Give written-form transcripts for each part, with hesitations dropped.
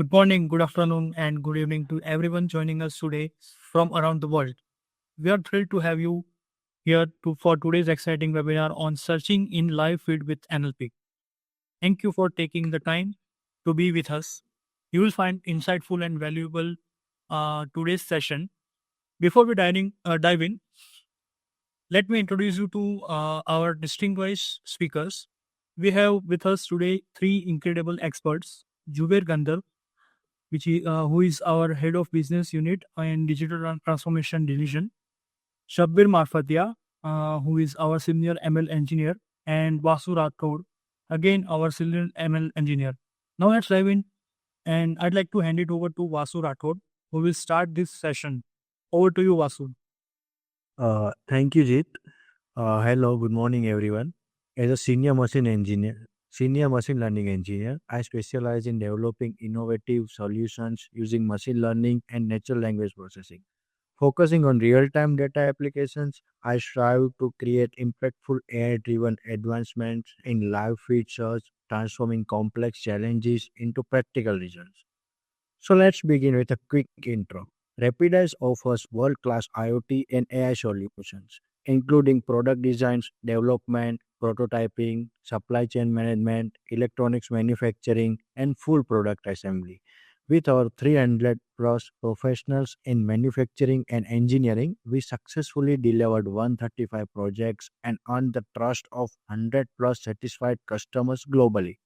Good morning, good afternoon, and good evening to everyone joining us today from around the world. We are thrilled to have you here for today's exciting webinar on searching in live feed with NLP. Thank you for taking the time to be with us. You will find insightful and valuable today's session. Before we dive in, let me introduce you to our distinguished speakers. We have with us today three incredible experts: Jubair Gandhar, who is our head of business unit and digital transformation division; Shabbir Marfatia, who is our senior ML engineer; and Vasu Rathod, again our senior ML engineer. Now let's dive in, and I'd like to hand it over to Vasu Rathod, who will start this session. Over to you, Vasu. Thank you, Jit. Hello, good morning, everyone. As a senior machine learning engineer, I specialize in developing innovative solutions using machine learning and natural language processing. Focusing on real-time data applications, I strive to create impactful AI-driven advancements in live feed search, transforming complex challenges into practical results. So let's begin with a quick intro. Rapidize offers world-class IoT and AI solutions, including product designs, development, prototyping, supply chain management, electronics manufacturing, and full product assembly. With our 300 plus professionals in manufacturing and engineering, we successfully delivered 135 projects and earned the trust of 100 plus satisfied customers globally.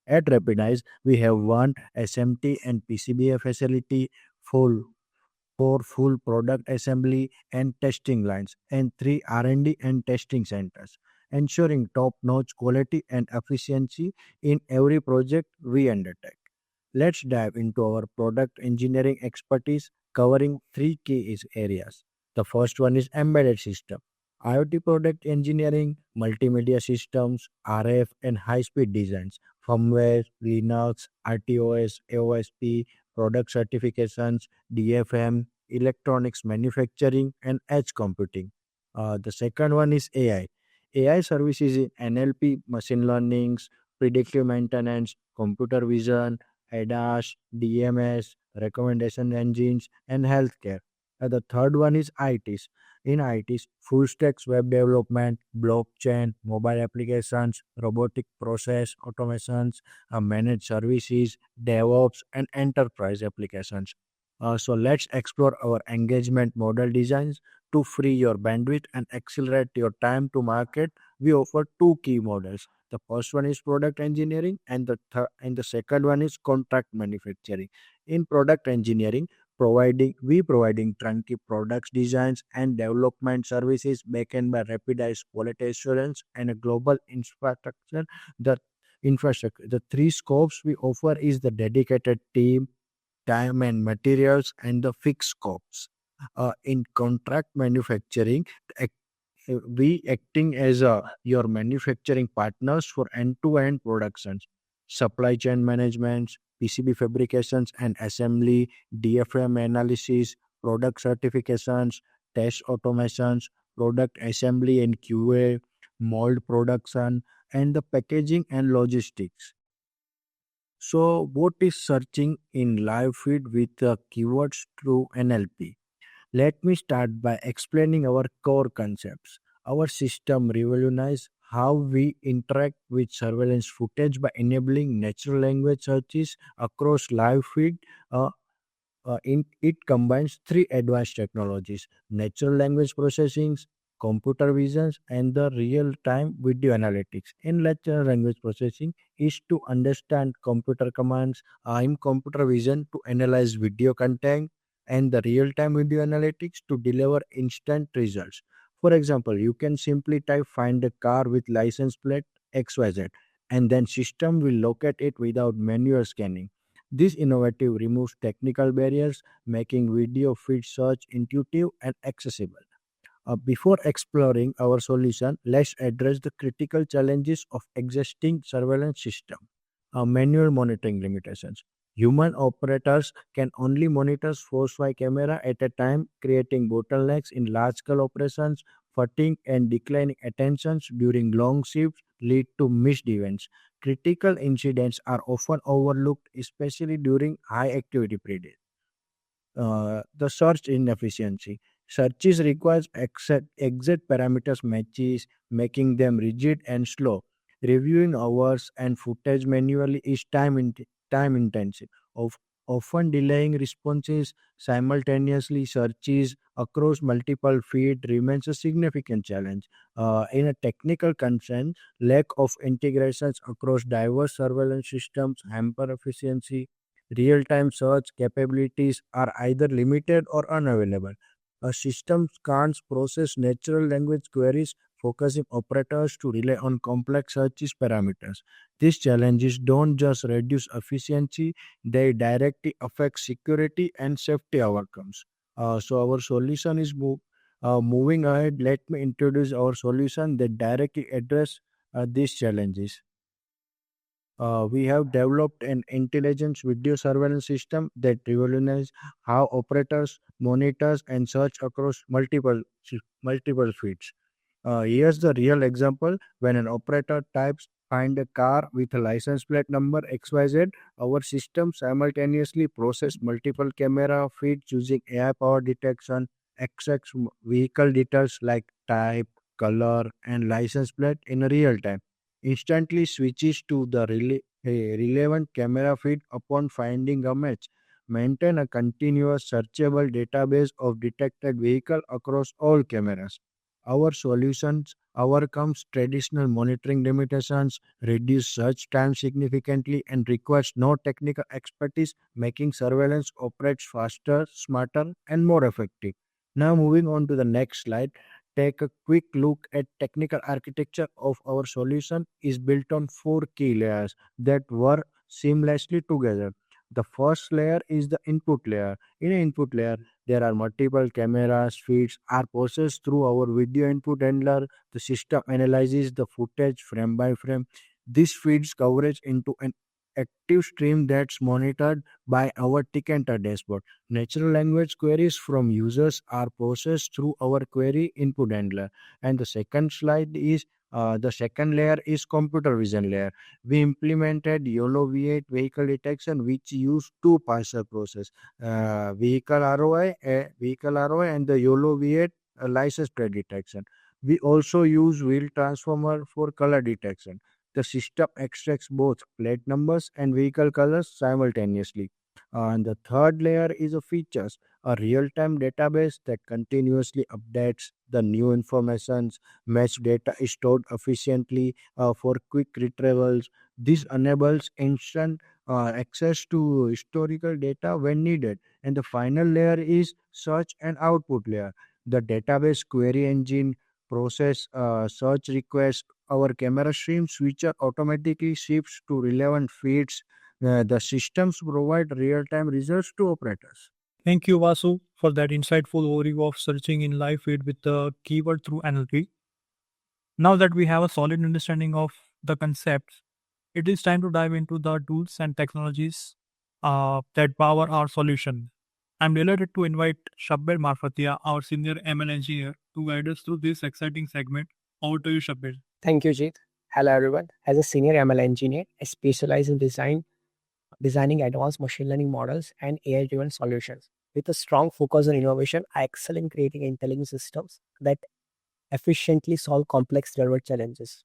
At Rapidize, we have one SMT and PCBA facility, full four full product assembly and testing lines, and three R&D and testing centers, ensuring top-notch quality and efficiency in every project we undertake. Let's dive into our product engineering expertise covering three key areas. The first one is embedded system. IoT product engineering, multimedia systems, RF and high-speed designs, firmware, Linux, RTOS, AOSP, product certifications, DFM, electronics manufacturing and edge computing. The second one is AI. AI services in NLP, machine learnings, predictive maintenance, computer vision, ADAS, DMS, recommendation engines, and healthcare. And the third one is ITs. In ITs, full stacks web development, blockchain, mobile applications, robotic process automations, managed services, DevOps, and enterprise applications. So let's explore our engagement model designs to free your bandwidth and accelerate your time to market. We offer two key models. The first one is product engineering, and the second one is contract manufacturing. In product engineering, providing turnkey products designs and development services backend by Rapidize quality assurance and a global infrastructure. The infrastructure. The three scopes we offer is the dedicated team, time and materials, and the fixed scopes. In contract manufacturing, we acting as your manufacturing partners for end-to-end productions, supply chain management, PCB fabrications and assembly, DFM analysis, product certifications, test automations, product assembly and QA, mold production, and the packaging and logistics. So, what is searching in live feed with keywords through NLP? Let me start by explaining our core concepts. Our system revolutionizes how we interact with surveillance footage by enabling natural language searches across live feed. It combines three advanced technologies: natural language processing, computer visions, and the real-time video analytics. In natural language processing is to understand computer commands, in computer vision to analyze video content, and the real-time video analytics to deliver instant results. For example, you can simply type find a car with license plate XYZ, and then system will locate it without manual scanning. This innovative removes technical barriers, making video feed search intuitive and accessible. Before exploring our solution, let's address the critical challenges of existing surveillance system. Manual monitoring limitations. Human operators can only monitor force by camera at a time, creating bottlenecks in large-scale operations. Fatigue and declining attentions during long shifts lead to missed events. critical incidents are often overlooked, especially during high activity periods. The search inefficiency. Searches requires exact parameters matches, making them rigid and slow. Reviewing hours and footage manually is time intensive. Of, Often delaying responses simultaneously searches across multiple feeds remains a significant challenge. In a technical concern, lack of integrations across diverse surveillance systems hamper efficiency. Real-time search capabilities are either limited or unavailable. A system can't process natural language queries, forcing operators to rely on complex searches parameters. These challenges don't just reduce efficiency, they directly affect security and safety outcomes. So our solution is moving ahead. Let me introduce our solution that directly address these challenges. We have developed an intelligence video surveillance system that revolutionizes how operators monitors and search across multiple feeds. Here's the real example. When an operator types find a car with a license plate number XYZ, our system simultaneously process multiple camera feeds using AI power detection, extracts vehicle details like type, color, and license plate in real time. Instantly switches to the relevant camera feed upon finding a match. Maintain a continuous searchable database of detected vehicle across all cameras. Our solutions overcomes traditional monitoring limitations, reduce search time significantly, and requires no technical expertise, making surveillance operates faster, smarter, and more effective. Now, moving on to the next slide, take a quick look at technical architecture of our solution is built on four key layers that work seamlessly together. The first layer is the input layer. In an input layer, there are multiple cameras, feeds are processed through our video input handler. The system analyzes the footage frame by frame. This feeds coverage into an active stream that's monitored by our Tickenter dashboard. Natural language queries from users are processed through our query input handler. And the second layer is computer vision layer. We implemented YOLO V8 vehicle detection, which use two parser process, vehicle ROI, and the YOLO V8 license plate detection. We also use wheel transformer for color detection. The system extracts both plate numbers and vehicle colors simultaneously. And the third layer is a features, a real-time database that continuously updates the new informations. Match data is stored efficiently for quick retrievals. This enables instant access to historical data when needed. And the final layer is search and output layer. The database query engine process search requests. Our camera stream switcher automatically shifts to relevant feeds. The systems provide real-time results to operators. Thank you, Vasu, for that insightful overview of searching in live feed with the keyword through NLP. Now that we have a solid understanding of the concepts, it is time to dive into the tools and technologies that power our solution. I'm delighted to invite Shabbir Marfatia, our senior ML engineer, to guide us through this exciting segment. Over to you, Shabbir. Thank you, Jeet. Hello, everyone. As a senior ML engineer, I specialize in designing advanced machine learning models and AI-driven solutions. With a strong focus on innovation, I excel in creating intelligent systems that efficiently solve complex real-world challenges.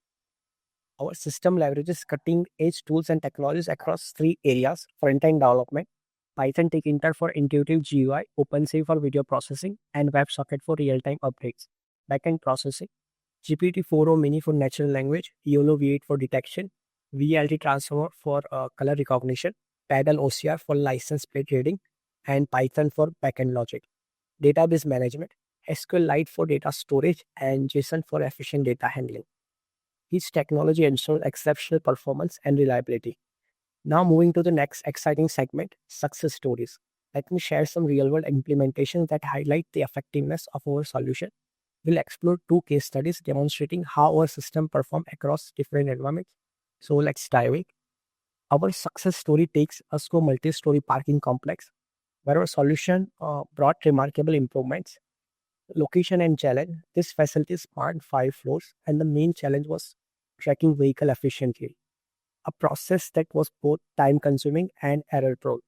Our system leverages cutting-edge tools and technologies across three areas: front-end development, Python Tkinter for intuitive GUI, OpenCV for video processing, and WebSocket for real-time updates. Backend processing, GPT-4o Mini for natural language, YOLO V8 for detection, VLT Transformer for color recognition, Paddle OCR for license plate reading, and Python for backend logic. Database management, SQLite for data storage, and JSON for efficient data handling. Each technology ensures exceptional performance and reliability. Now moving to the next exciting segment, success stories. Let me share some real-world implementations that highlight the effectiveness of our solution. We'll explore two case studies demonstrating how our system performs across different environments. So let's dive in. Our success story takes us to a multi-story parking complex where our solution brought remarkable improvements. Location and challenge. This facility spanned 5 floors and the main challenge was tracking vehicle efficiently. a process that was both time consuming and error prone.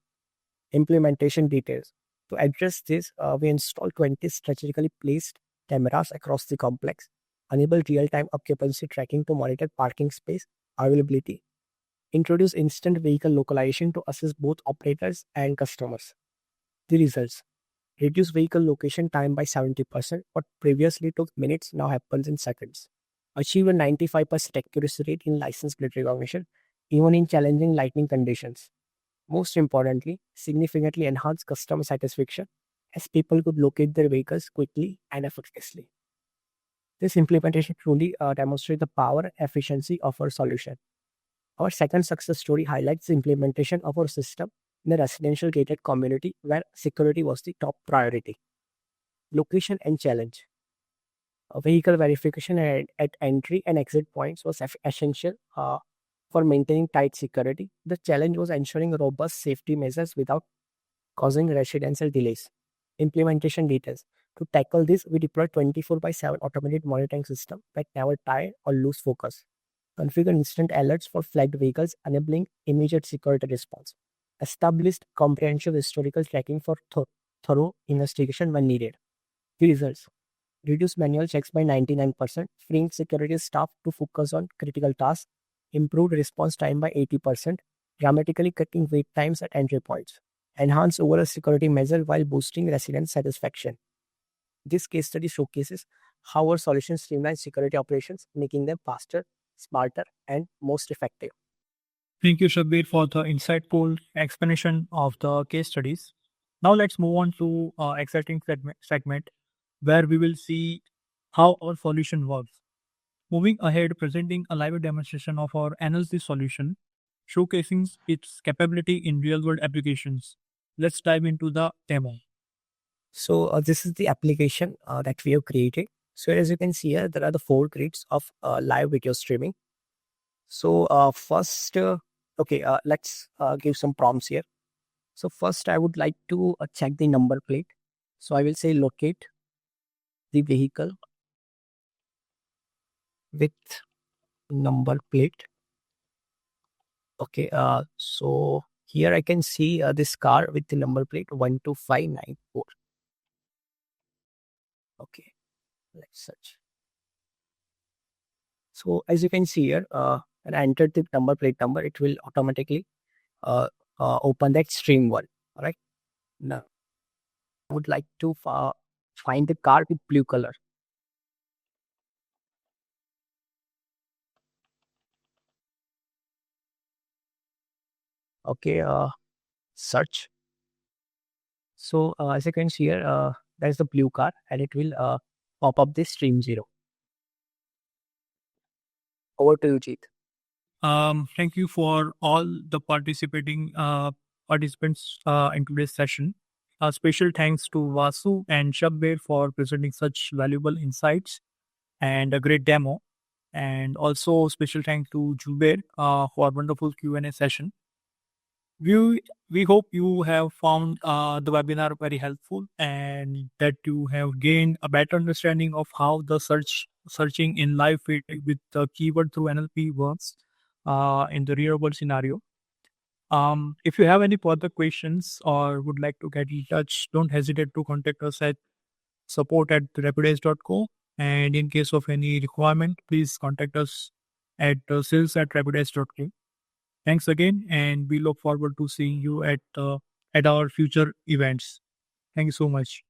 Implementation details. To address this, we installed 20 strategically placed cameras across the complex, enable real-time occupancy tracking to monitor parking space availability, introduce instant vehicle localization to assist both operators and customers. The results: reduce vehicle location time by 70%. What previously took minutes now happens in seconds. Achieve a 95% accuracy rate in license plate recognition, even in challenging lighting conditions. Most importantly, significantly enhance customer satisfaction as people could locate their vehicles quickly and effortlessly. This implementation truly demonstrates the power and efficiency of our solution. Our second success story highlights the implementation of our system in a residential gated community where security was the top priority. Location and challenge. Vehicle verification at entry and exit points was essential for maintaining tight security. The challenge was ensuring robust safety measures without causing residential delays. Implementation details. To tackle this, we deployed 24 by 7 automated monitoring system that never tire or lose focus. Configure instant alerts for flagged vehicles, enabling immediate security response. Established comprehensive historical tracking for thorough investigation when needed. The results: reduce manual checks by 99%, freeing security staff to focus on critical tasks, improved response time by 80%, dramatically cutting wait times at entry points, enhance overall security measure while boosting resident satisfaction. This case study showcases how our solutions streamline security operations, making them faster, smarter, and most effective. Thank you, Shabbir, for the insightful explanation of the case studies. Now let's move on to exciting segment where we will see how our solution works. Moving ahead, presenting a live demonstration of our NLC solution, showcasing its capability in real-world applications. Let's dive into the demo. So this is the application that we have created. So as you can see here, there are the 4 grids of live video streaming. So first, let's give some prompts here. So first, I would like to check the number plate. So I will say locate the vehicle with number plate. Okay, so here I can see this car with the number plate 12594. Okay, let's search. So as you can see here, when I entered the number plate number, it will automatically open that stream one. All right. Now, I would like to find the car with blue color. Okay, search. So as you can see here, there's the blue car and it will pop up this stream 0. Over to you, Jeet. Thank you for all the participating participants in today's session. A special thanks to Vasu and Shabbir for presenting such valuable insights and a great demo. And also special thanks to Jubair for a wonderful Q&A session. We hope you have found the webinar very helpful and that you have gained a better understanding of how the searching in live feed with the keyword through NLP works in the real world scenario. If you have any further questions or would like to get in touch, don't hesitate to contact us at support@rapidace.co. And in case of any requirement, please contact us at sales@rapidace.co. Thanks again, and we look forward to seeing you at our future events. Thank you so much.